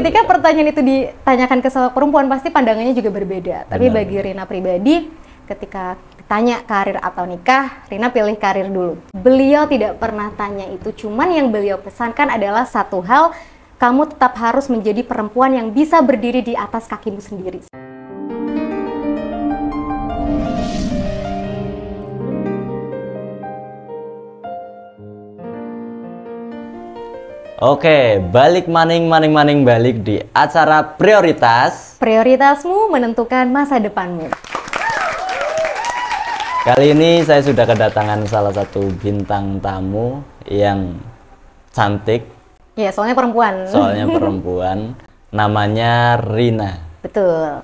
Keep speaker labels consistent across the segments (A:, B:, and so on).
A: Ketika pertanyaan itu ditanyakan ke seorang perempuan, pasti pandangannya juga berbeda. Tapi
B: Benar.
A: bagi Rina pribadi, ketika ditanya karir atau nikah, Rina pilih karir dulu. Beliau tidak pernah tanya itu, cuman yang beliau pesankan adalah satu hal, kamu tetap harus menjadi perempuan yang bisa berdiri di atas kakimu sendiri.
B: Oke, balik maning balik di acara Prioritas.
A: Prioritasmu menentukan masa depanmu.
B: Kali ini saya sudah kedatangan salah satu bintang tamu yang cantik.
A: Ya, soalnya perempuan.
B: Soalnya perempuan. Namanya Rina.
A: Betul.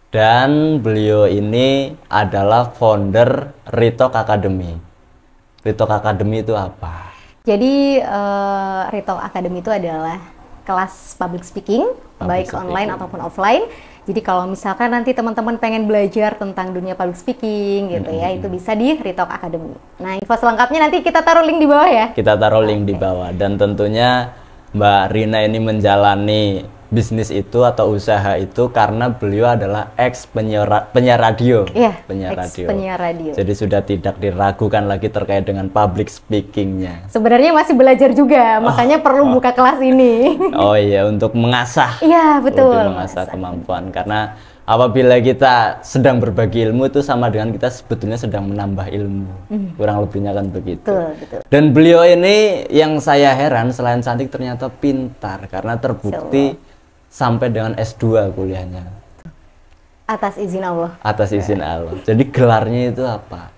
B: Dan beliau ini adalah founder Ritok Academy. Ritok Academy itu apa?
A: Jadi Ritok Academy itu adalah kelas public speaking, baik online ataupun offline. Jadi kalau misalkan nanti teman-teman pengen belajar tentang dunia public speaking gitu ya, itu bisa di Ritok Academy. Nah, info selengkapnya nanti kita taruh link di bawah ya.
B: Kita taruh link di bawah. Dan tentunya Mbak Rina ini menjalani bisnis itu atau usaha itu karena beliau adalah penyiar radio.
A: Iya,
B: penyiar radio.
A: penyiar radio.
B: Jadi sudah tidak diragukan lagi terkait dengan public speakingnya.
A: Sebenarnya masih belajar juga, makanya perlu buka kelas ini.
B: Oh iya, untuk mengasah.
A: Iya, betul.
B: Lebih mengasah kemampuan. Karena apabila kita sedang berbagi ilmu itu sama dengan kita sebetulnya sedang menambah ilmu. Kurang lebihnya kan begitu.
A: Betul.
B: Dan beliau ini yang saya heran selain cantik ternyata pintar karena terbukti sampai dengan S2 kuliahnya.
A: Atas izin Allah.
B: Atas izin Allah. Jadi gelarnya itu apa?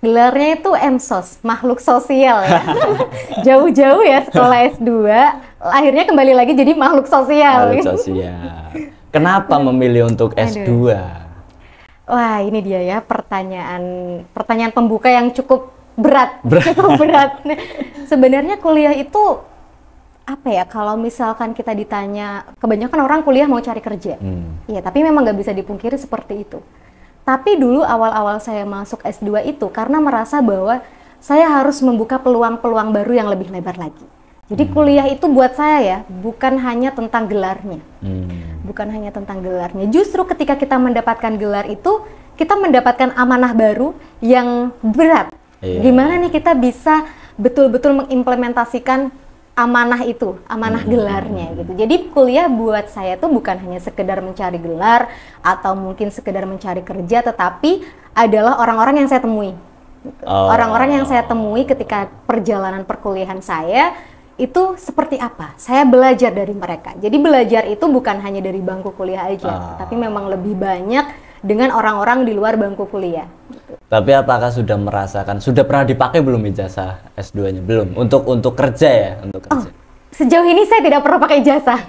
A: Gelarnya itu MSOS, makhluk sosial ya. Jauh-jauh ya sekolah S2, akhirnya kembali lagi jadi makhluk sosial.
B: Makhluk sosial. Kenapa memilih untuk S2?
A: Wah, ini dia ya pertanyaan pembuka yang cukup berat. Cukup berat. Sebenarnya kuliah itu apa ya, kalau misalkan kita ditanya, kebanyakan orang kuliah mau cari kerja. Ya, tapi memang nggak bisa dipungkiri seperti itu. Tapi dulu awal-awal saya masuk S2 itu karena merasa bahwa saya harus membuka peluang-peluang baru yang lebih lebar lagi. Jadi kuliah itu buat saya ya, bukan hanya tentang gelarnya. Bukan hanya tentang gelarnya. Justru ketika kita mendapatkan gelar itu, kita mendapatkan amanah baru yang berat. Gimana nih kita bisa betul-betul mengimplementasikan amanah itu, amanah gelarnya gitu. Jadi kuliah buat saya tuh bukan hanya sekedar mencari gelar atau mungkin sekedar mencari kerja, tetapi adalah orang-orang yang saya temui. Orang-orang yang saya temui ketika perjalanan perkuliahan saya itu seperti apa? Saya belajar dari mereka. Jadi belajar itu bukan hanya dari bangku kuliah aja, tapi memang lebih banyak dengan orang-orang di luar bangku kuliah.
B: Tapi apakah sudah merasakan, sudah pernah dipakai belum ijazah S2-nya? Belum. Untuk kerja ya, untuk kerja.
A: Sejauh ini saya tidak pernah pakai ijazah.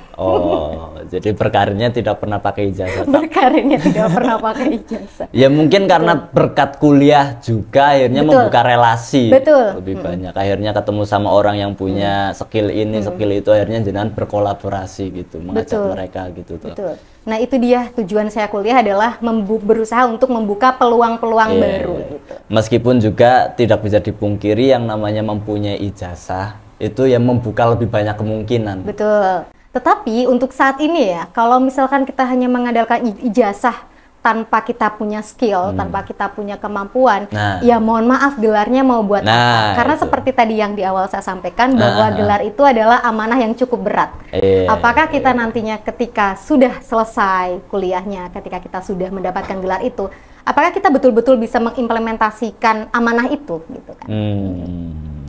B: Jadi berkarirnya tidak pernah pakai ijazah.
A: Berkarirnya tidak pernah pakai ijazah.
B: Ya mungkin karena berkat kuliah juga akhirnya membuka relasi. Lebih banyak. Akhirnya ketemu sama orang yang punya skill ini, skill itu, akhirnya jangan berkolaborasi gitu, mengajak mereka gitu tuh.
A: Betul. Nah, itu dia tujuan saya kuliah adalah berusaha untuk membuka peluang-peluang baru gitu.
B: Meskipun juga tidak bisa dipungkiri yang namanya mempunyai ijazah itu yang membuka lebih banyak kemungkinan.
A: Betul. Tetapi untuk saat ini ya, kalau misalkan kita hanya mengandalkan ijazah tanpa kita punya skill, tanpa kita punya kemampuan, ya mohon maaf gelarnya mau buat apa? Karena seperti tadi yang di awal saya sampaikan bahwa gelar itu adalah amanah yang cukup berat. Apakah kita nantinya ketika sudah selesai kuliahnya, ketika kita sudah mendapatkan gelar itu, apakah kita betul-betul bisa mengimplementasikan amanah itu gitu kan?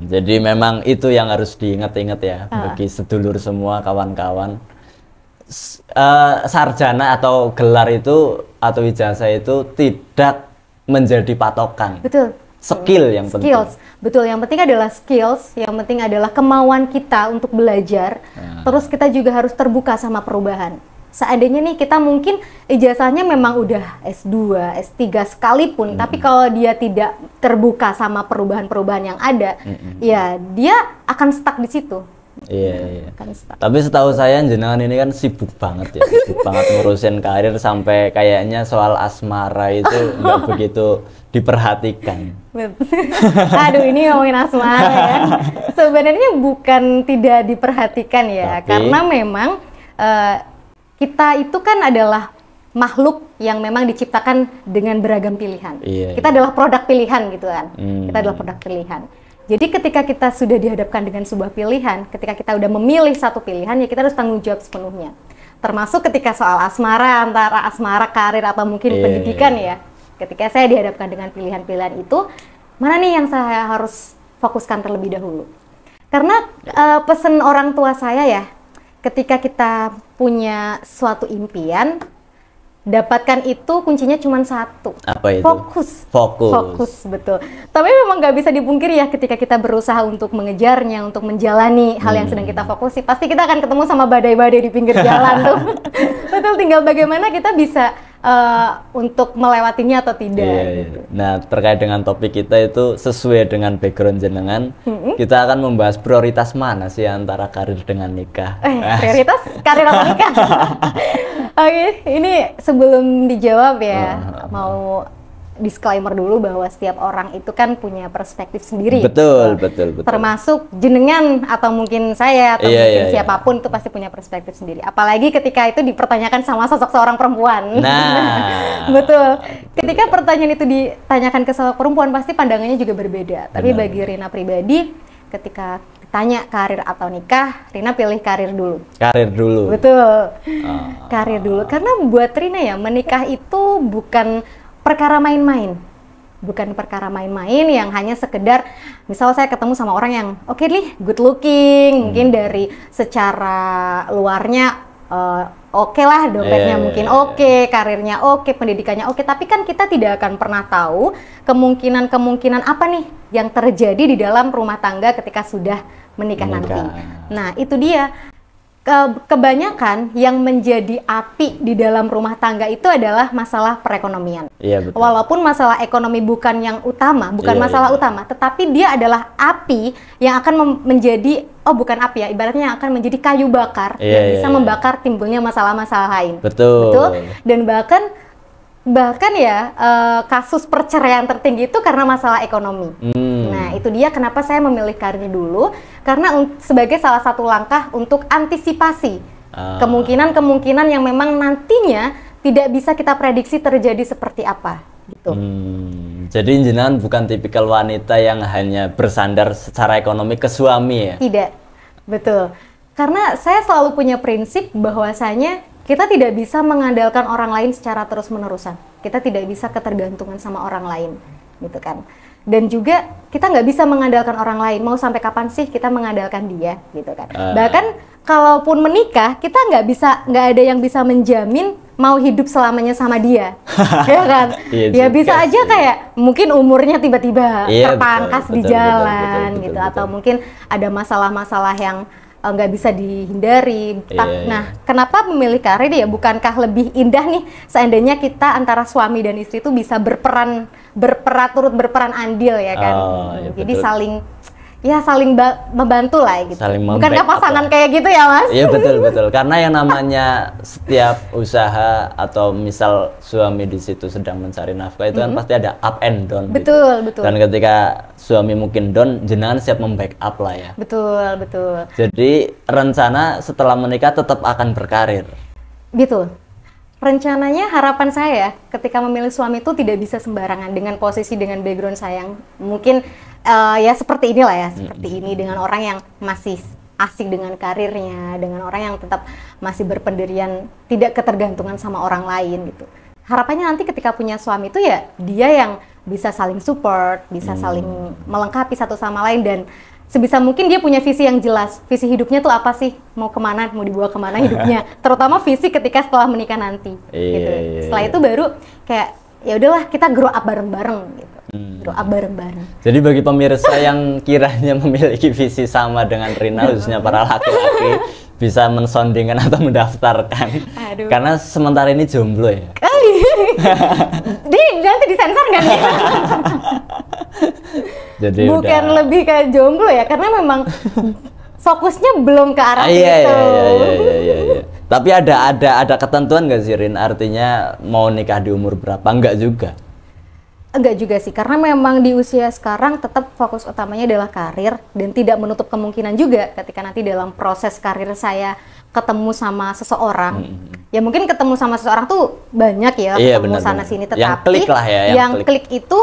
B: Jadi memang itu yang harus diingat-ingat ya bagi sedulur semua, kawan-kawan. Sarjana atau gelar itu atau ijazah itu tidak menjadi patokan.
A: Betul.
B: Skill yang penting.
A: Betul, yang penting adalah skills, yang penting adalah kemauan kita untuk belajar. Terus kita juga harus terbuka sama perubahan. Seandainya nih kita mungkin ijazahnya memang udah S2, S3 sekalipun, tapi kalau dia tidak terbuka sama perubahan-perubahan yang ada, ya dia akan stuck di situ.
B: Iya. Tapi setahu saya jenengan ini kan sibuk banget ya, sibuk banget ngurusin karir sampai kayaknya soal asmara itu nggak begitu diperhatikan.
A: Aduh, ini ngomongin asmara ya. Sebenarnya bukan tidak diperhatikan ya, karena memang kita itu kan adalah makhluk yang memang diciptakan dengan beragam pilihan. Kita adalah produk pilihan gitu kan. Kita adalah produk pilihan. Jadi ketika kita sudah dihadapkan dengan sebuah pilihan, ketika kita udah memilih satu pilihan, ya kita harus tanggung jawab sepenuhnya. Termasuk ketika soal asmara, antara asmara, karir, atau mungkin pendidikan ya. Ketika saya dihadapkan dengan pilihan-pilihan itu, mana nih yang saya harus fokuskan terlebih dahulu? Karena pesan orang tua saya ya, ketika kita punya suatu impian, dapatkan itu kuncinya cuma satu.
B: Apa itu?
A: Fokus, betul. Tapi memang nggak bisa dipungkiri ya, ketika kita berusaha untuk mengejarnya, untuk menjalani hal yang sedang kita fokusi, pasti kita akan ketemu sama badai-badai di pinggir jalan tuh. Betul, tinggal bagaimana kita bisa untuk melewatinya atau tidak. Gitu.
B: Nah, terkait dengan topik kita itu sesuai dengan background jenengan, kita akan membahas prioritas mana sih antara karir dengan nikah.
A: Prioritas karir atau nikah? Oke, ini sebelum dijawab ya, mau disclaimer dulu bahwa setiap orang itu kan punya perspektif sendiri.
B: Betul.
A: Termasuk jenengan atau mungkin saya atau mungkin siapapun itu pasti punya perspektif sendiri. Apalagi ketika itu dipertanyakan sama sosok seorang perempuan.
B: Nah,
A: betul. Ketika pertanyaan itu ditanyakan ke sosok perempuan pasti pandangannya juga berbeda. Tapi bagi Rina pribadi, ketika ditanya karir atau nikah, Rina pilih karir dulu.
B: Karir dulu.
A: Betul. Karir dulu. Karena buat Rina ya, menikah itu bukan perkara main-main. Bukan perkara main-main yang hanya sekedar, misal saya ketemu sama orang yang oke nih, good looking, mungkin dari secara luarnya oke lah, dompetnya mungkin oke, karirnya oke, pendidikannya oke, tapi kan kita tidak akan pernah tahu kemungkinan apa nih yang terjadi di dalam rumah tangga ketika sudah menikah nanti. Nah, itu dia. Kebanyakan yang menjadi api di dalam rumah tangga itu adalah masalah perekonomian.
B: Betul.
A: Walaupun masalah ekonomi bukan yang utama, bukan masalah utama, tetapi dia adalah api yang akan menjadi, bukan api ya, ibaratnya yang akan menjadi kayu bakar yang bisa membakar timbulnya masalah-masalah lain.
B: Betul.
A: Dan bahkan ya kasus perceraian tertinggi itu karena masalah ekonomi. Nah, itu dia kenapa saya memilih karir dulu, karena sebagai salah satu langkah untuk antisipasi kemungkinan-kemungkinan yang memang nantinya tidak bisa kita prediksi terjadi seperti apa gitu.
B: Jadi jenengan bukan tipikal wanita yang hanya bersandar secara ekonomi ke suami ya?
A: Tidak. Betul. Karena saya selalu punya prinsip bahwasanya kita tidak bisa mengandalkan orang lain secara terus-menerusan. Kita tidak bisa ketergantungan sama orang lain, gitu kan. Dan juga kita nggak bisa mengandalkan orang lain. Mau sampai kapan sih kita mengandalkan dia, gitu kan. Bahkan kalaupun menikah, kita nggak ada yang bisa menjamin mau hidup selamanya sama dia, ya kan? Ya bisa aja kayak mungkin umurnya tiba-tiba terpangkas di jalan, gitu. Atau mungkin ada masalah-masalah yang nggak bisa dihindari. Nah, kenapa memilih karir ya? Bukankah lebih indah nih seandainya kita antara suami dan istri itu bisa turut berperan andil ya kan? Jadi saling membantu lah gitu. Bukankah pasangan kayak gitu ya, Mas?
B: Iya, betul. Karena yang namanya setiap usaha atau misal suami di situ sedang mencari nafkah itu kan pasti ada up and down.
A: Betul.
B: Dan ketika suami mungkin down, jenengan siap membackup lah ya.
A: Betul.
B: Jadi rencana setelah menikah tetap akan berkarir.
A: Betul. Rencananya harapan saya ketika memilih suami itu tidak bisa sembarangan dengan posisi, dengan background saya yang mungkin ya seperti inilah ya, seperti ini, dengan orang yang masih asik dengan karirnya, dengan orang yang tetap masih berpendirian, tidak ketergantungan sama orang lain gitu. Harapannya nanti ketika punya suami itu ya dia yang bisa saling support, bisa saling melengkapi satu sama lain, dan sebisa mungkin dia punya visi yang jelas. Visi hidupnya tuh apa sih? Mau kemana? Mau dibawa kemana hidupnya? Terutama visi ketika setelah menikah nanti. Gitu. Setelah itu baru kayak ya udahlah kita grow up bareng-bareng gitu. Grow up bareng-bareng.
B: Jadi bagi pemirsa yang kiranya memiliki visi sama dengan Rina, khususnya para laki-laki, bisa mensondingkan atau mendaftarkan.
A: Aduh.
B: Karena sementara ini jomblo ya.
A: Nanti disensor nggak nih?
B: Jadi
A: bukan
B: udah
A: lebih kayak jomblo ya, karena memang fokusnya belum ke arah itu.
B: Iya. Tapi ada ketentuan nggak sih, Rin? Artinya mau nikah di umur berapa? Enggak juga.
A: Enggak juga sih, karena memang di usia sekarang tetap fokus utamanya adalah karir, dan tidak menutup kemungkinan juga ketika nanti dalam proses karir saya ketemu sama seseorang. Ya mungkin ketemu sama seseorang tuh banyak ya, ketemu sana sini, tetapi
B: yang klik lah ya,
A: yang klik itu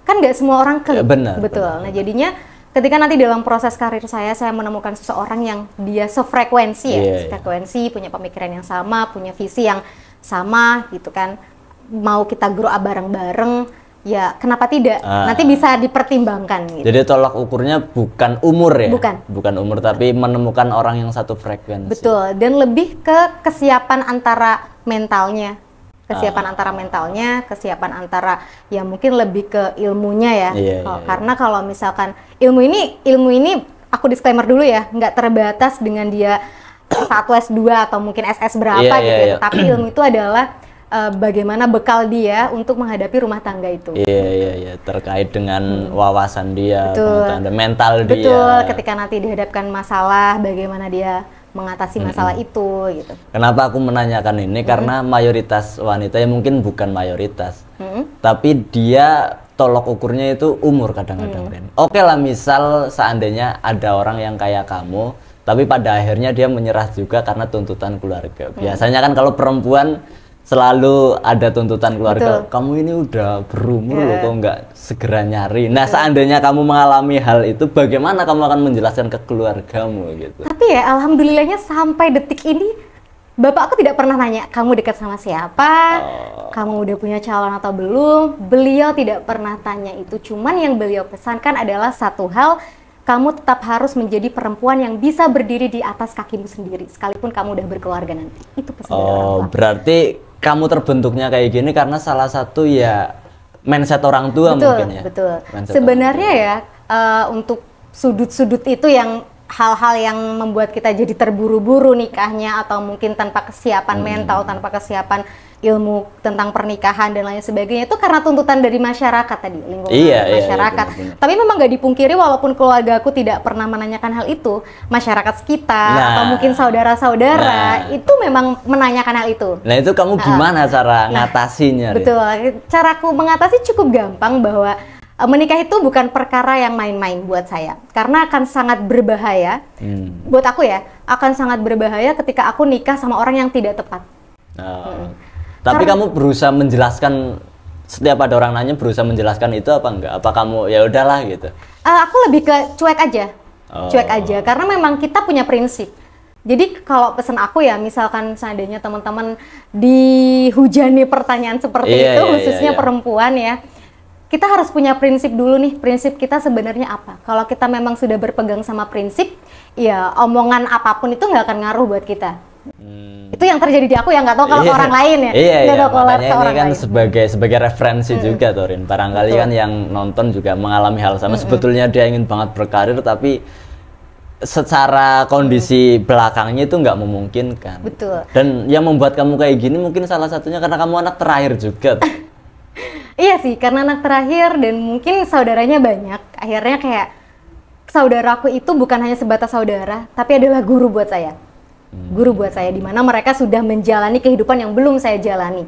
A: kan nggak semua orang klik. Betul. Nah jadinya ketika nanti dalam proses karir saya menemukan seseorang yang dia sefrekuensi sefrekuensi, punya pemikiran yang sama, punya visi yang sama gitu kan, mau kita grow up bareng-bareng, ya kenapa tidak? Nanti bisa dipertimbangkan gitu.
B: Jadi tolak ukurnya bukan umur ya?
A: Bukan
B: umur, tapi menemukan orang yang satu frekuensi.
A: Betul, dan lebih ke kesiapan antara mentalnya. Kesiapan antara ya mungkin lebih ke ilmunya ya. Karena kalau misalkan ilmu ini aku disclaimer dulu ya, nggak terbatas dengan dia S1, S2 atau mungkin SS berapa gitu ya. Tapi ilmu itu adalah bagaimana bekal dia untuk menghadapi rumah tangga itu.
B: Iya, terkait dengan wawasan dia, mental dia.
A: Betul, ketika nanti dihadapkan masalah, bagaimana dia mengatasi masalah itu gitu.
B: Kenapa aku menanyakan ini? Karena mayoritas wanita, ya mungkin bukan mayoritas, tapi dia tolok ukurnya itu umur kadang-kadang. Oke lah, misal seandainya ada orang yang kayak kamu, tapi pada akhirnya dia menyerah juga karena tuntutan keluarga. Biasanya kan kalau perempuan selalu ada tuntutan keluarga. Kamu ini udah berumur loh, kok nggak segera nyari. Nah, seandainya kamu mengalami hal itu, bagaimana kamu akan menjelaskan ke keluargamu gitu?
A: Tapi ya, alhamdulillahnya sampai detik ini, bapak aku tidak pernah nanya, kamu dekat sama siapa, kamu udah punya calon atau belum. Beliau tidak pernah tanya itu. Cuman yang beliau pesankan adalah satu hal, kamu tetap harus menjadi perempuan yang bisa berdiri di atas kakimu sendiri, sekalipun kamu udah berkeluarga nanti. Itu pesan dari orang tua.
B: Berarti kamu terbentuknya kayak gini karena salah satu ya mindset orang tua mungkin ya.
A: Betul. Sebenarnya ya untuk sudut-sudut itu yang hal-hal yang membuat kita jadi terburu-buru nikahnya, atau mungkin tanpa kesiapan mental, tanpa kesiapan ilmu tentang pernikahan dan lain sebagainya, itu karena tuntutan dari masyarakat tadi, lingkungan masyarakat. Iya, benar. Tapi memang nggak dipungkiri, walaupun keluarga aku tidak pernah menanyakan hal itu, masyarakat sekitar atau mungkin saudara-saudara itu memang menanyakan hal itu.
B: Nah itu kamu gimana cara ngatasinya?
A: Betul, caraku mengatasi cukup gampang, bahwa menikah itu bukan perkara yang main-main buat saya, karena akan sangat berbahaya. Buat aku ya, akan sangat berbahaya ketika aku nikah sama orang yang tidak tepat.
B: Tapi kamu berusaha menjelaskan, setiap ada orang nanya berusaha menjelaskan itu apa enggak? Apa kamu ya udahlah gitu?
A: Aku lebih ke cuek aja, cuek aja, karena memang kita punya prinsip. Jadi kalau pesan aku ya, misalkan seandainya teman-teman dihujani pertanyaan seperti itu, khususnya perempuan ya, kita harus punya prinsip dulu nih. Prinsip kita sebenarnya apa? Kalau kita memang sudah berpegang sama prinsip, ya omongan apapun itu nggak akan ngaruh buat kita. Itu yang terjadi di aku, ya nggak tahu kalau orang lain ya.
B: Makanya ini kan sebagai referensi juga, Torin. Barangkali kan yang nonton juga mengalami hal sama. Sebetulnya dia ingin banget berkarir, tapi secara kondisi belakangnya itu nggak memungkinkan.
A: Betul.
B: Dan yang membuat kamu kayak gini mungkin salah satunya karena kamu anak terakhir juga.
A: Iya sih, karena anak terakhir dan mungkin saudaranya banyak. Akhirnya kayak saudaraku itu bukan hanya sebatas saudara, tapi adalah guru buat saya. Guru buat saya, dimana mereka sudah menjalani kehidupan yang belum saya jalani.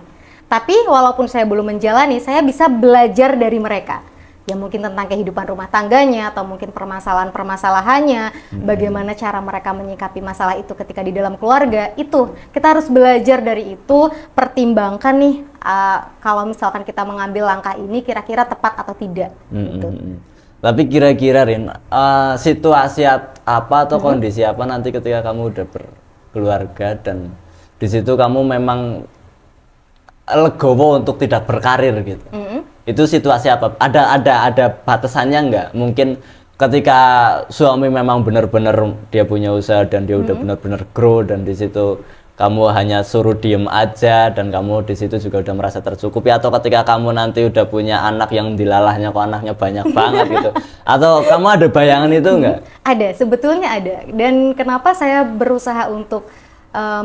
A: Tapi walaupun saya belum menjalani, saya bisa belajar dari mereka. Ya mungkin tentang kehidupan rumah tangganya, atau mungkin permasalahan-permasalahannya, bagaimana cara mereka menyikapi masalah itu ketika di dalam keluarga. Itu kita harus belajar dari itu, pertimbangkan nih kalau misalkan kita mengambil langkah ini kira-kira tepat atau tidak. Gitu.
B: Tapi kira-kira Rin, situasi apa atau kondisi apa nanti ketika kamu udah berkeluarga dan di situ kamu memang legowo untuk tidak berkarir gitu? Itu situasi apa? Ada batasannya nggak? Mungkin ketika suami memang benar-benar dia punya usaha dan dia udah benar-benar grow, dan di situ kamu hanya suruh diem aja dan kamu di situ juga udah merasa tercukupi, atau ketika kamu nanti udah punya anak yang dilalahnya kok anaknya banyak banget gitu, atau kamu ada bayangan itu nggak?
A: Ada, sebetulnya ada. Dan kenapa saya berusaha untuk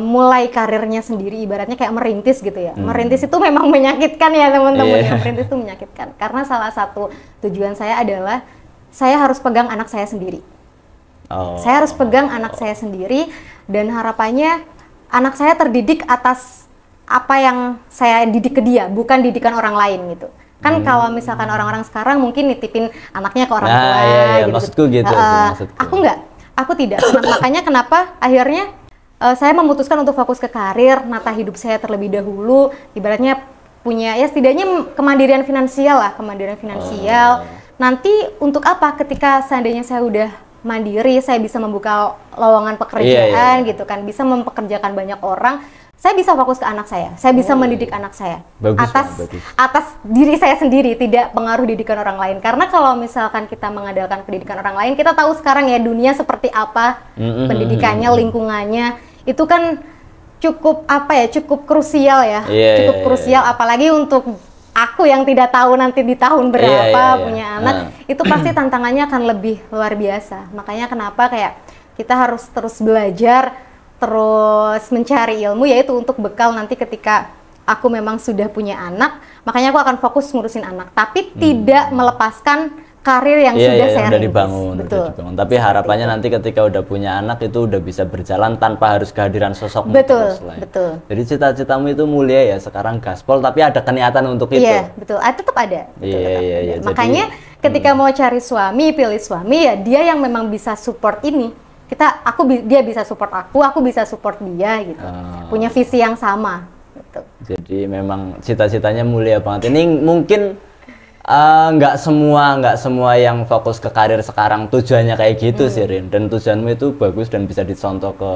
A: mulai karirnya sendiri, ibaratnya kayak merintis gitu ya. Merintis itu memang menyakitkan ya teman-teman. Merintis itu menyakitkan karena salah satu tujuan saya adalah saya harus pegang anak saya sendiri. Saya harus pegang anak saya sendiri, dan harapannya anak saya terdidik atas apa yang saya didik ke dia, bukan didikan orang lain gitu. Kan kalau misalkan orang-orang sekarang mungkin nitipin anaknya ke orang tua gitu.
B: Maksudku gitu maksudku.
A: Aku enggak, aku tidak. Makanya kenapa akhirnya saya memutuskan untuk fokus ke karir, nata hidup saya terlebih dahulu, ibaratnya punya ya setidaknya kemandirian finansial lah, kemandirian finansial. Nanti untuk apa ketika seandainya saya udah mandiri, saya bisa membuka lowongan pekerjaan gitu kan, bisa mempekerjakan banyak orang. Saya bisa fokus ke anak saya bisa mendidik anak saya atas diri saya sendiri, tidak pengaruh didikan orang lain. Karena kalau misalkan kita mengandalkan pendidikan orang lain, kita tahu sekarang ya dunia seperti apa, pendidikannya, lingkungannya, itu kan cukup cukup krusial ya, cukup krusial. Apalagi untuk aku yang tidak tahu nanti di tahun berapa punya anak, itu pasti tantangannya akan lebih luar biasa. Makanya kenapa kayak kita harus terus belajar, terus mencari ilmu, yaitu untuk bekal nanti ketika aku memang sudah punya anak. Makanya aku akan fokus ngurusin anak, tapi tidak melepaskan karir yang sudah saya
B: dibangun. Tapi harapannya nanti ketika udah punya anak itu udah bisa berjalan tanpa harus kehadiran sosok.
A: Betul.
B: Jadi cita-citamu itu mulia ya, sekarang gaspol tapi ada keniatan untuk itu.
A: Iya, betul. Tetap ada. Iya. Makanya ketika mau cari suami, pilih suami ya dia yang memang bisa support ini. Dia bisa support aku bisa support dia gitu. Punya visi yang sama gitu.
B: Jadi memang cita-citanya mulia banget. Ini mungkin nggak semua yang fokus ke karir sekarang tujuannya kayak gitu sih, Rin. Dan tujuanmu itu bagus dan bisa dicontoh ke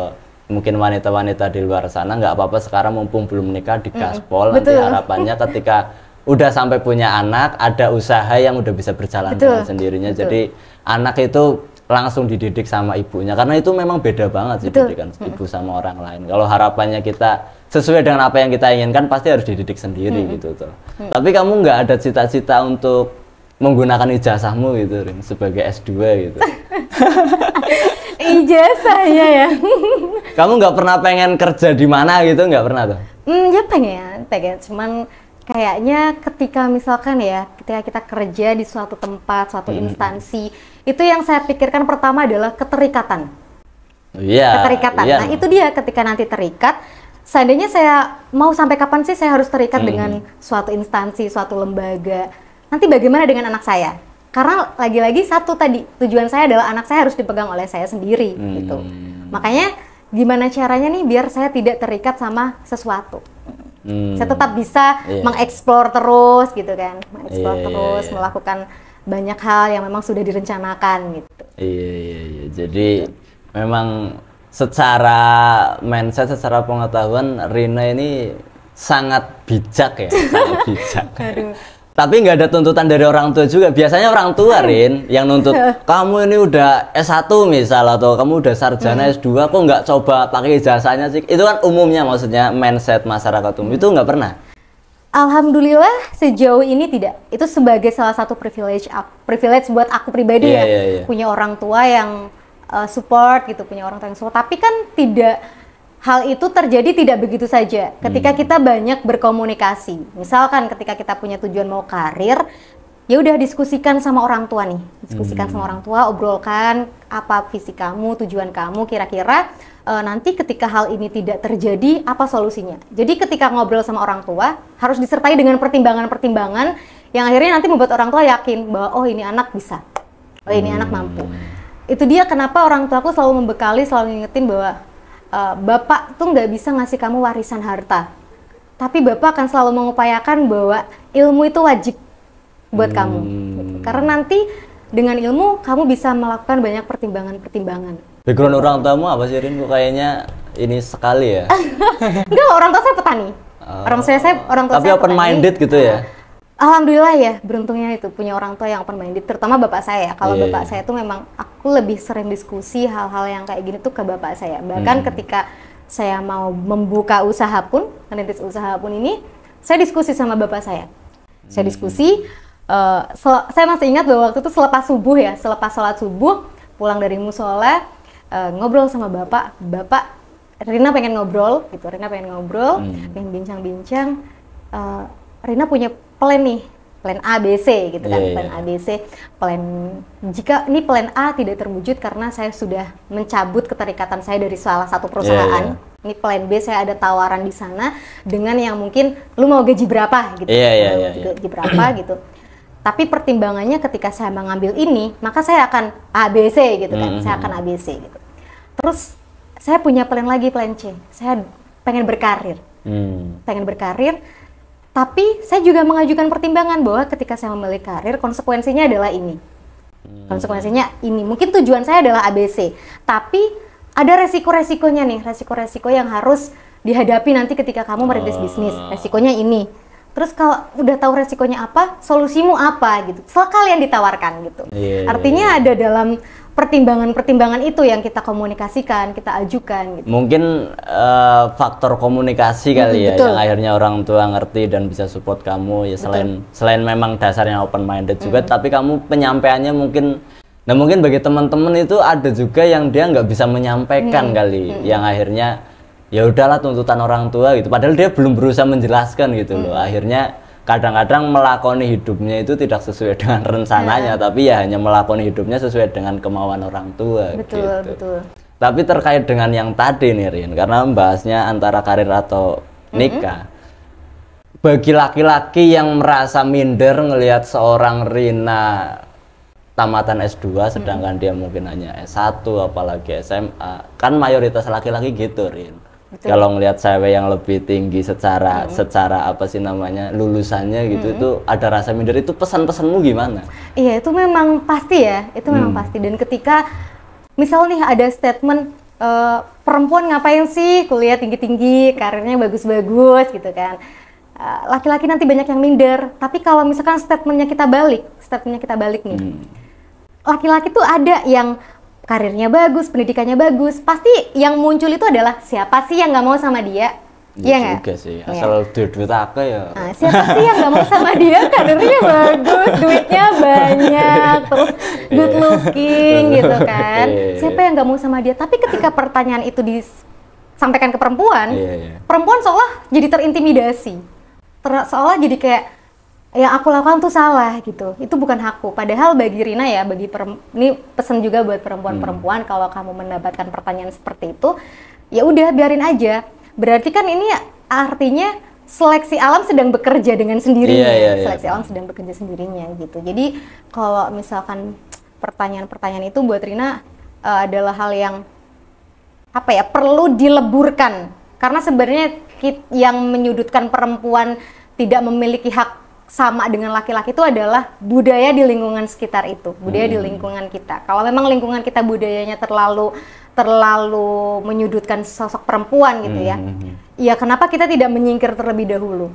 B: mungkin wanita-wanita di luar sana. Nggak apa-apa sekarang mumpung belum menikah di gaspol. Nanti harapannya ketika udah sampai punya anak, ada usaha yang udah bisa berjalan dengan sendirinya. Jadi anak itu langsung dididik sama ibunya, karena itu memang beda banget sih didikan ibu sama orang lain. Kalau harapannya kita sesuai dengan apa yang kita inginkan, pasti harus dididik sendiri gitu tuh. Tapi kamu nggak ada cita-cita untuk menggunakan ijazahmu gitu, Rin, sebagai S2 gitu?
A: Ijazahnya ya.
B: Kamu nggak pernah pengen kerja di mana gitu, nggak pernah tuh?
A: Ya pengen, cuman kayaknya ketika misalkan ya, ketika kita kerja di suatu tempat, suatu instansi, itu yang saya pikirkan pertama adalah keterikatan. Keterikatan. Nah itu dia, ketika nanti terikat, seandainya saya mau sampai kapan sih saya harus terikat dengan suatu instansi, suatu lembaga, nanti bagaimana dengan anak saya? Karena lagi-lagi satu tadi, tujuan saya adalah anak saya harus dipegang oleh saya sendiri gitu. Makanya gimana caranya nih biar saya tidak terikat sama sesuatu. Saya tetap bisa mengeksplor terus gitu kan, melakukan banyak hal yang memang sudah direncanakan gitu.
B: Iya. Jadi memang secara mindset, secara pengetahuan Rina ini sangat bijak ya, sangat bijak. Tapi nggak ada tuntutan dari orang tua juga. Biasanya orang tua, Rin, yang nuntut, kamu ini udah S1 misal, atau kamu udah sarjana S2, kok nggak coba pakai ijazahnya sih? Itu kan umumnya, maksudnya mindset masyarakat umum. Itu nggak pernah?
A: Alhamdulillah sejauh ini tidak. Itu sebagai salah satu privilege buat aku pribadi punya orang tua yang support gitu, punya orang tua yang support. Tapi kan hal itu terjadi tidak begitu saja. Ketika kita banyak berkomunikasi, misalkan ketika kita punya tujuan mau karir, ya udah diskusikan sama orang tua nih, sama orang tua, obrolkan apa visi kamu, tujuan kamu, kira-kira nanti ketika hal ini tidak terjadi apa solusinya. Jadi ketika ngobrol sama orang tua harus disertai dengan pertimbangan-pertimbangan yang akhirnya nanti membuat orang tua yakin bahwa oh ini anak bisa, oh ini anak mampu. Itu dia kenapa orang tuaku selalu membekali, selalu ngingetin bahwa Bapak tuh nggak bisa ngasih kamu warisan harta, tapi Bapak akan selalu mengupayakan bahwa ilmu itu wajib buat kamu gitu. Karena nanti dengan ilmu kamu bisa melakukan banyak pertimbangan-pertimbangan.
B: Background orang tuamu apa sih, Rin? Kayaknya ini sekali ya.
A: Enggak, orang tua saya petani. Orang tua
B: tapi
A: saya
B: open minded gitu ya.
A: Alhamdulillah ya, beruntungnya itu punya orang tua yang open minded, terutama bapak saya. Kalau bapak saya tuh memang aku lebih sering diskusi hal-hal yang kayak gini tuh ke bapak saya. Bahkan ketika saya mau membuka usaha pun, merintis usaha pun ini, saya diskusi sama bapak saya. Saya diskusi, saya masih ingat bahwa waktu itu selepas sholat subuh, pulang dari musola, ngobrol sama bapak, Rina pengen ngobrol, pengen bincang-bincang, Rina punya plan A, B, C gitu kan, plan A, B, C, jika ini plan A tidak terwujud karena saya sudah mencabut keterikatan saya dari salah satu perusahaan, ini plan B, saya ada tawaran di sana dengan yang mungkin lu mau gaji berapa gitu, gaji berapa gitu. Tapi pertimbangannya ketika saya mengambil ini, maka saya akan ABC gitu kan, saya akan ABC gitu. Terus saya punya plan lagi, plan C, saya pengen berkarir, tapi saya juga mengajukan pertimbangan bahwa ketika saya memilih karir, konsekuensinya adalah ini. Konsekuensinya ini, mungkin tujuan saya adalah ABC, tapi ada resiko-resikonya nih, resiko-resiko yang harus dihadapi nanti ketika kamu merintis bisnis, resikonya ini. Terus kalau udah tahu resikonya apa, solusimu apa gitu, setelah kalian ditawarkan gitu. Artinya ada dalam pertimbangan-pertimbangan itu yang kita komunikasikan, kita ajukan gitu.
B: Mungkin faktor komunikasi kali ya, yang akhirnya orang tua ngerti dan bisa support kamu ya. Selain memang dasarnya open minded juga, tapi kamu penyampaiannya mungkin, nah mungkin bagi teman-teman itu ada juga yang dia nggak bisa menyampaikan kali, yang akhirnya ya udahlah tuntutan orang tua gitu, padahal dia belum berusaha menjelaskan gitu loh. Akhirnya kadang-kadang melakoni hidupnya itu tidak sesuai dengan rencananya, tapi ya hanya melakoni hidupnya sesuai dengan kemauan orang tua.
A: Betul.
B: Tapi terkait dengan yang tadi nih Rin, karena membahasnya antara karir atau nikah, bagi laki-laki yang merasa minder ngelihat seorang Rina tamatan S2 sedangkan dia mungkin hanya S1 apalagi SMA, kan mayoritas laki-laki gitu Rin. Kalau ngelihat cewek yang lebih tinggi secara apa sih namanya lulusannya gitu, itu ada rasa minder. Itu pesan-pesanmu gimana?
A: Iya, itu memang pasti ya, itu memang pasti. Dan ketika misal nih ada statement perempuan ngapain sih kuliah tinggi-tinggi, karirnya bagus-bagus gitu kan, laki-laki nanti banyak yang minder. Tapi kalau misalkan statementnya kita balik nih, laki-laki tuh ada yang karirnya bagus, pendidikannya bagus, pasti yang muncul itu adalah siapa sih yang nggak mau sama dia? Iya nggak?
B: Juga sih, asal duit aku ya.
A: Nah, siapa sih yang nggak mau sama dia? Karirnya bagus, duitnya banyak, terus good looking gitu kan. Siapa yang nggak mau sama dia? Tapi ketika pertanyaan itu disampaikan ke perempuan, perempuan seolah jadi terintimidasi, seolah jadi kayak yang aku lakukan tuh salah gitu, itu bukan hakku. Padahal bagi Rina ya, ini pesan juga buat perempuan-perempuan, kalau kamu mendapatkan pertanyaan seperti itu, ya udah biarin aja. Berarti kan ini artinya seleksi alam sedang bekerja dengan sendirinya, seleksi alam sedang bekerja sendirinya gitu. Jadi kalau misalkan pertanyaan-pertanyaan itu buat Rina adalah hal yang apa ya, perlu dileburkan, karena sebenarnya yang menyudutkan perempuan tidak memiliki hak sama dengan laki-laki itu adalah budaya di lingkungan sekitar itu, budaya di lingkungan kita. Kalau memang lingkungan kita budayanya terlalu menyudutkan sosok perempuan gitu ya, ya kenapa kita tidak menyingkir terlebih dahulu,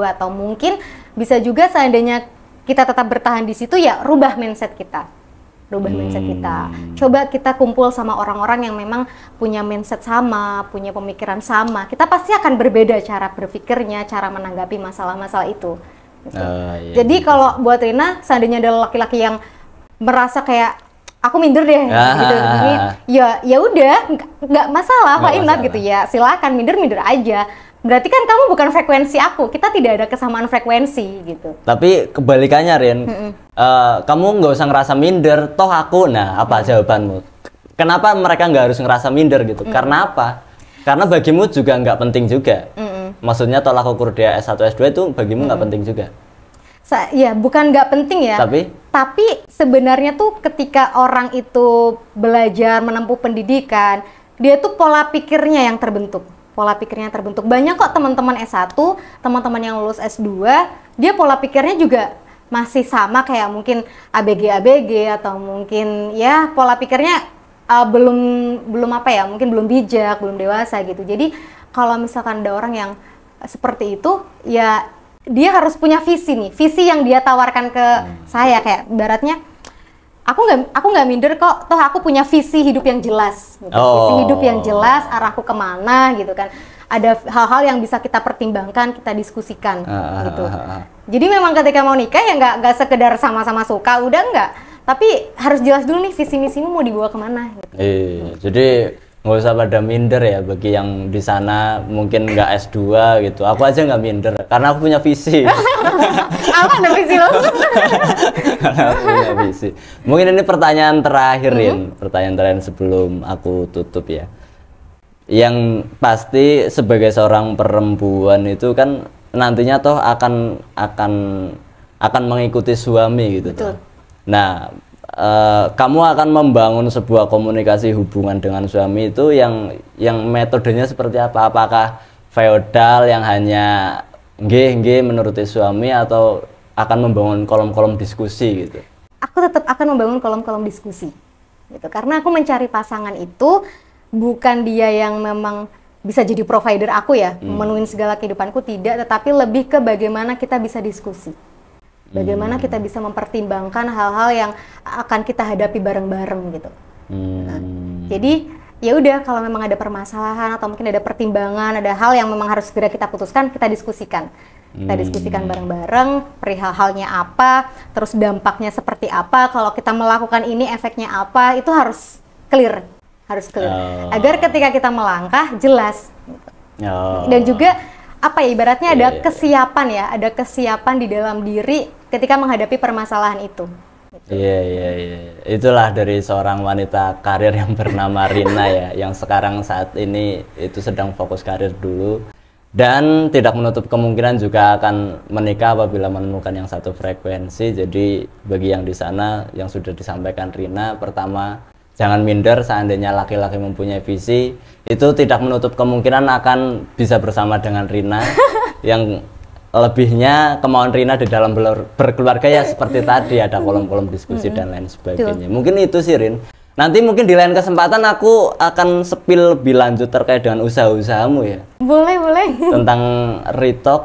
A: atau mungkin bisa juga seandainya kita tetap bertahan di situ, ya rubah mindset kita. Coba kita kumpul sama orang-orang yang memang punya mindset sama, punya pemikiran sama. Kita pasti akan berbeda cara berpikirnya, cara menanggapi masalah-masalah itu. Gitu. Jadi kalau buat Rina, seandainya ada laki-laki yang merasa kayak aku minder deh, gitu, ya udah, nggak masalah, why not gitu ya, silakan minder aja. Berarti kan kamu bukan frekuensi aku, kita tidak ada kesamaan frekuensi gitu. Tapi
B: kebalikannya Rin, kamu nggak usah ngerasa minder, toh aku. Nah, apa jawabanmu? Kenapa mereka nggak harus ngerasa minder gitu? Karena apa? Karena bagimu juga nggak penting juga. Maksudnya tolak ukur dia S1, S2 itu bagimu nggak penting juga.
A: Ya, bukan nggak penting ya. Tapi sebenarnya tuh ketika orang itu belajar menempuh pendidikan, dia tuh pola pikirnya yang terbentuk. Banyak kok teman-teman S1, teman-teman yang lulus S2, dia pola pikirnya juga masih sama kayak mungkin ABG atau mungkin ya pola pikirnya belum apa ya, mungkin belum bijak, belum dewasa gitu. Jadi kalau misalkan ada orang yang seperti itu, ya dia harus punya visi nih, visi yang dia tawarkan ke saya, kayak ibaratnya aku nggak minder kok, toh aku punya visi hidup yang jelas gitu. Visi hidup yang jelas, arahku kemana gitu kan, ada hal-hal yang bisa kita pertimbangkan, kita diskusikan gitu. Jadi memang ketika mau nikah ya nggak sekedar sama-sama suka, udah nggak, tapi harus jelas dulu nih visi misimu mau dibawa kemana gitu.
B: Jadi nggak usah pada minder ya, bagi yang di sana mungkin nggak S2 gitu. Aku aja nggak minder karena aku punya visi.
A: Apa ada visi lo?
B: Karena aku punya visi. Mungkin ini pertanyaan terakhir, Rin. Pertanyaan terakhir sebelum aku tutup ya. yang pasti sebagai seorang perempuan itu kan nantinya toh akan mengikuti suami gitu. Betul. Nah, kamu akan membangun sebuah komunikasi hubungan dengan suami itu yang metodenya seperti apa? Apakah feodal yang hanya nggih menuruti suami, atau akan membangun kolom-kolom diskusi gitu?
A: Aku tetap akan membangun kolom-kolom diskusi gitu, karena aku mencari pasangan itu bukan dia yang memang bisa jadi provider aku ya, memenuhi segala kehidupanku, tidak, tetapi lebih ke bagaimana kita bisa diskusi. Bagaimana kita bisa mempertimbangkan hal-hal yang akan kita hadapi bareng-bareng gitu. Nah, jadi ya udah, kalau memang ada permasalahan atau mungkin ada pertimbangan, ada hal yang memang harus segera kita putuskan, kita diskusikan. Kita diskusikan bareng-bareng, perihal halnya apa, terus dampaknya seperti apa, kalau kita melakukan ini efeknya apa, itu harus clear. Agar ketika kita melangkah jelas gitu. Dan juga apa ya, ibaratnya ada kesiapan ya, ada kesiapan di dalam diri ketika menghadapi permasalahan itu.
B: Iya. Itulah dari seorang wanita karir yang bernama Rina ya, yang sekarang saat ini itu sedang fokus karir dulu dan tidak menutup kemungkinan juga akan menikah apabila menemukan yang satu frekuensi. Jadi bagi yang di sana yang sudah disampaikan Rina, pertama, jangan minder seandainya laki-laki mempunyai visi, itu tidak menutup kemungkinan akan bisa bersama dengan Rina. Yang lebihnya kemauan Rina di dalam berkeluarga ya seperti tadi, ada kolom-kolom diskusi dan lain sebagainya. Mungkin itu sih, Rin. Nanti mungkin di lain kesempatan aku akan spill lebih lanjut terkait dengan usaha-usahamu ya.
A: Boleh.
B: Tentang Ritok.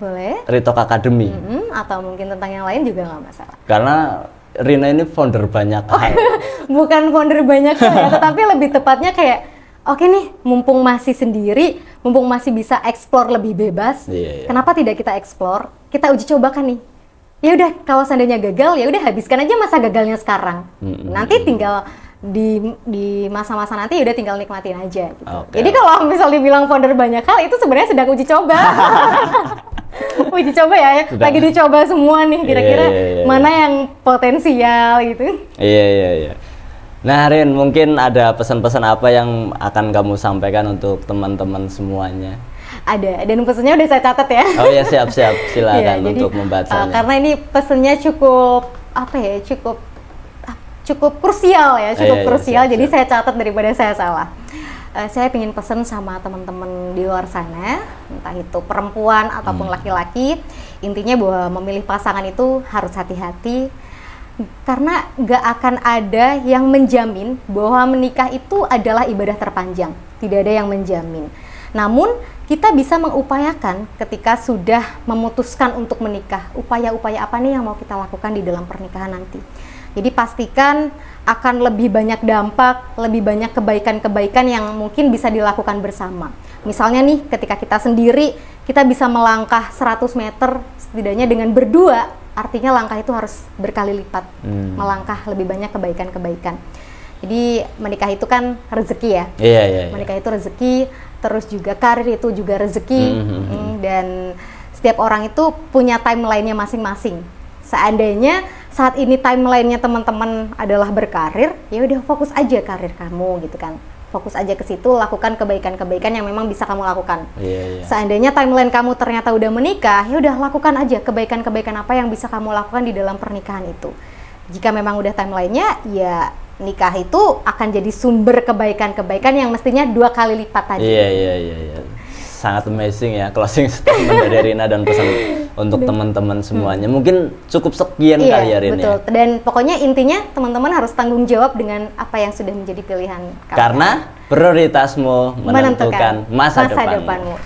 A: Boleh.
B: Ritok Academy.
A: Atau mungkin tentang yang lain juga nggak masalah.
B: Karena Rina ini founder banyak hal.
A: Bukan founder banyak hal ya, tetapi lebih tepatnya kayak oke nih, mumpung masih sendiri, mumpung masih bisa explore lebih bebas, kenapa tidak kita explore? Kita uji cobakan nih. Ya udah, kalau seandainya gagal, ya udah habiskan aja masa gagalnya sekarang. Nanti tinggal di masa-masa nanti udah tinggal nikmatin aja gitu. Jadi kalau misal dibilang founder banyak hal, itu sebenarnya sedang uji coba. Uji coba ya, lagi dicoba semua nih, kira-kira mana yang potensial gitu.
B: Iya. Nah, Rin, mungkin ada pesan-pesan apa yang akan kamu sampaikan untuk teman-teman semuanya?
A: Ada, dan pesannya udah saya catat ya.
B: Oh ya, siap, silakan untuk membacanya.
A: Karena ini pesannya cukup cukup krusial ya, krusial. Siap. Jadi saya catat daripada saya salah. Saya ingin pesan sama teman-teman di luar sana, entah itu perempuan ataupun laki-laki, intinya bahwa memilih pasangan itu harus hati-hati, karena gak akan ada yang menjamin bahwa menikah itu adalah ibadah terpanjang. Tidak ada yang menjamin. Namun kita bisa mengupayakan ketika sudah memutuskan untuk menikah, upaya-upaya apa nih yang mau kita lakukan di dalam pernikahan nanti. Jadi pastikan akan lebih banyak dampak, lebih banyak kebaikan-kebaikan yang mungkin bisa dilakukan bersama. Misalnya nih, ketika kita sendiri, kita bisa melangkah 100 meter, setidaknya dengan berdua, artinya langkah itu harus berkali lipat, melangkah lebih banyak kebaikan-kebaikan. Jadi menikah itu kan rezeki ya.
B: Iya.
A: Menikah itu rezeki, terus juga karir itu juga rezeki, dan setiap orang itu punya timeline-nya masing-masing. Seandainya saat ini timeline-nya teman-teman adalah berkarir, ya udah fokus aja karir kamu gitu kan. Fokus aja ke situ, lakukan kebaikan-kebaikan yang memang bisa kamu lakukan. Seandainya timeline kamu ternyata udah menikah, ya udah lakukan aja kebaikan-kebaikan apa yang bisa kamu lakukan di dalam pernikahan itu. Jika memang udah timeline-nya, ya nikah itu akan jadi sumber kebaikan-kebaikan yang mestinya 2 kali lipat tadi.
B: Iya. Sangat amazing ya closing statement dari Rina dan pesan untuk teman-teman semuanya. Mungkin cukup sekian kali ya, Rina.
A: Betul. Dan pokoknya intinya teman-teman harus tanggung jawab dengan apa yang sudah menjadi pilihan kamu.
B: Karena prioritasmu menentukan masa depanmu.